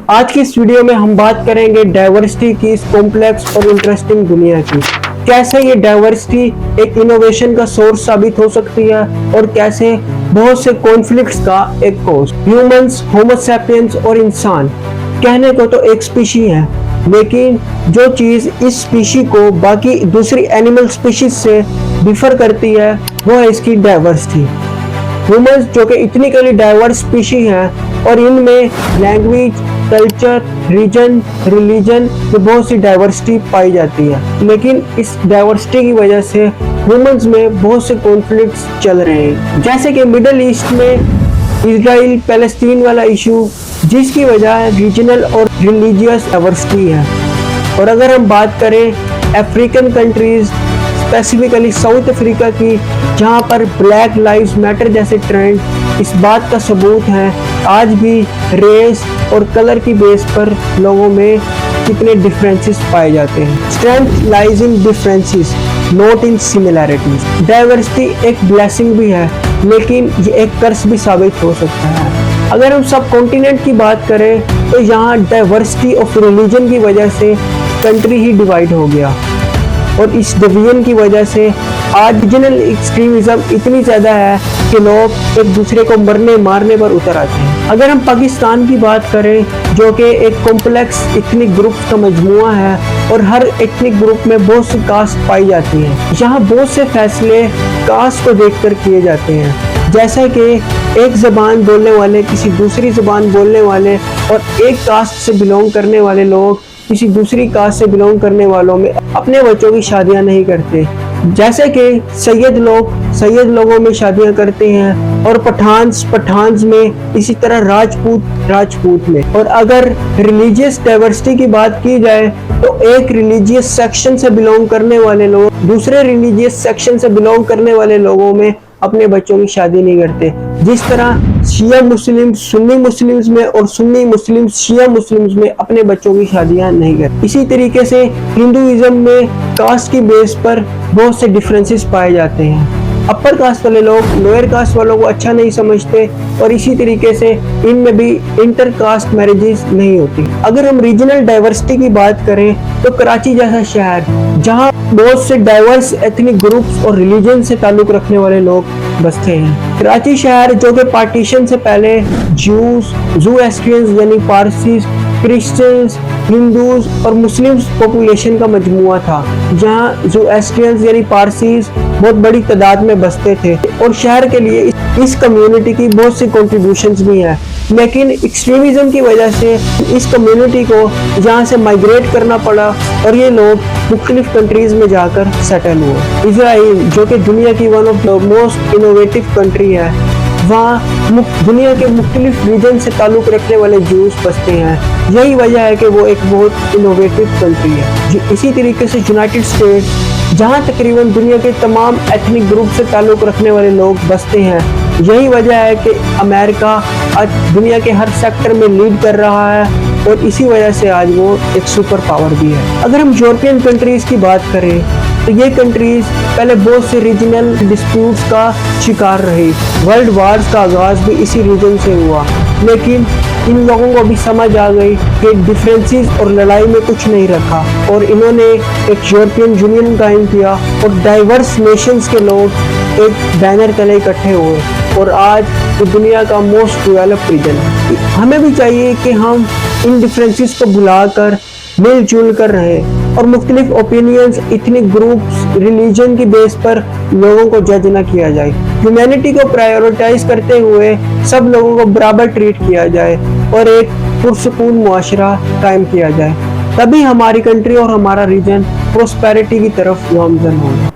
आज की इस वीडियो में हम बात करेंगे डाइवर्सिटी की इस कॉम्प्लेक्स और इंटरेस्टिंग दुनिया की। कैसे ये डाइवर्सिटी एक इनोवेशन का सोर्स साबित हो सकती है और कैसे बहुत से कॉन्फ्लिक्ट्स का एक कॉज। ह्यूमंस, होमो सैपियंस और इंसान कहने को तो एक स्पीशी है, लेकिन जो चीज इस स्पीशी को बाकी दूसरी एनिमल स्पीशीज से डिफर करती है वो है इसकी डाइवर्सिटी। ह्यूमंस जो कि इतनी डाइवर्स स्पीशी है और इनमें लैंग्वेज, कल्चर, रीजन, रिलीजन में बहुत सी डाइवर्सिटी पाई जाती है, लेकिन इस डाइवर्सिटी की वजह से ह्यूमंस में बहुत से कॉन्फ्लिक्ट्स चल रहे हैं। जैसे कि मिडल ईस्ट में इजराइल पैलेस्टीन वाला इशू, जिसकी वजह रीजनल और रिलीजियस डाइवर्सिटी है। और अगर हम बात करें African countries, specifically south Africa की, जहां पर ब्लैक लाइव्स मैटर जैसे ट्रेंड इस बात का सबूत है आज भी रेस और कलर की बेस पर लोगों में कितने डिफरेंसेस पाए जाते हैं। Strength lies in differences, not in similarities. Diversity एक ब्लेसिंग भी है, लेकिन ये एक कर्स भी साबित हो सकता है। अगर हम सब कॉन्टिनेंट की बात करें तो यहाँ डाइवर्सिटी ऑफ रिलीजन की वजह से कंट्री ही डिवाइड हो गया, और इस डिवीजन की वजह से आज रीजनल एक्सट्रीमिज्म इतनी ज़्यादा है कि लोग एक दूसरे को मरने मारने पर उतर आते हैं। अगर हम पाकिस्तान की बात करें, जो कि एक कॉम्प्लेक्स एथनिक ग्रुप का मजमुआ है और हर एथनिक ग्रुप में बहुत सी कास्ट पाई जाती हैं, यहाँ बहुत से फैसले कास्ट को देखकर किए जाते हैं। जैसे कि एक ज़बान बोलने वाले किसी दूसरी ज़बान बोलने वाले और एक कास्ट से बिलोंग करने वाले लोग किसी दूसरी कास्ट से बिलोंग करने वालों में अपने बच्चों की शादियां नहीं करते। जैसे कि सैयद लोगों में शादियां करते हैं और पठान्स में, इसी तरह राजपूत में। और अगर रिलीजियस डाइवर्सिटी की बात की जाए तो एक रिलीजियस सेक्शन से बिलोंग करने वाले लोग दूसरे रिलीजियस सेक्शन से बिलोंग करने वाले लोगों में अपने बच्चों की शादी नहीं करते। जिस तरह शिया मुस्लिम सुन्नी मुस्लिम्स में और सुन्नी मुस्लिम शिया मुस्लिम्स में अपने बच्चों की शादियां नहीं करते। इसी तरीके से हिंदुइज्म में कास्ट की बेस पर बहुत से डिफरेंसेस पाए जाते हैं। अपर कास्ट वाले लोग लोअर कास्ट वालों को अच्छा नहीं समझते और इसी तरीके से इनमें भी इंटर कास्ट मैरिजेस नहीं होती। अगर हम रीजनल डाइवर्सिटी की बात करें तो कराची जैसा शहर, जहां बहुत से डाइवर्स एथनिक ग्रुप्स और रिलीजन से ताल्लुक रखने वाले लोग बसते हैं। कराची शहर जो कि पार्टीशन से पहले ज्यूज, ज़ोरोएस्ट्रियंस यानी पारसीज, क्रिश्चियंस, हिंदूज और मुस्लिम्स पॉपुलेशन का मजमुआ था, जहां ज़ोरोएस्ट्रियंस यानी पारसीज बहुत बड़ी तादाद में बसते थे और शहर के लिए इस कम्युनिटी की बहुत सी कॉन्ट्रीब्यूशंस भी हैं। लेकिन एक्सट्रीमिज्म की वजह से इस कम्युनिटी को यहाँ से माइग्रेट करना पड़ा और ये लोग मुख्तलिफ कंट्रीज में जाकर सेटल हुए। इजराइल जो कि दुनिया की one of the most innovative country है, वहाँ दुनिया के मुख्तलिफ रीजन से ताल्लुक़ रखने वाले ज्यूज बसते हैं। यही वजह है कि वो एक बहुत इनोवेटिव कंट्री है। इसी तरीके से यूनाइटेड स्टेट्स, जहाँ तकरीबन दुनिया के तमाम एथनिक ग्रुप से ताल्लुक़ रखने वाले लोग बसते हैं। यही वजह है कि अमेरिका आज दुनिया के हर सेक्टर में लीड कर रहा है और इसी वजह से आज वो एक सुपर पावर भी है। अगर हम यूरोपियन कंट्रीज की बात करें तो ये कंट्रीज पहले बहुत से रीजनल डिस्प्यूट्स का शिकार रही। वर्ल्ड वार्स का आगाज भी इसी रीजन से हुआ, लेकिन इन लोगों को भी समझ आ गई कि डिफरेंसेस और लड़ाई में कुछ नहीं रखा और इन्होंने एक यूरोपियन यूनियन कायम किया और डाइवर्स नेशंस के लोग एक बैनर तले इकट्ठे हुए और आज ये दुनिया का मोस्ट डेवलप्ड रीजन है। हमें भी चाहिए कि हम इन डिफरेंसेस को भुलाकर मिलजुल कर रहें और मुख्तलिफ ओपिनियंस, इथनिक ग्रुप्स, रिलीजन की बेस पर लोगों को जज ना किया जाए। ह्यूमैनिटी को प्रायोरिटाइज करते हुए सब लोगों को बराबर ट्रीट किया जाए और एक पुरसुकून मुआशरा कायम किया जाए, तभी हमारी कंट्री और हमारा रीजन प्रोस्पेरिटी की तरफ गामजन होगा।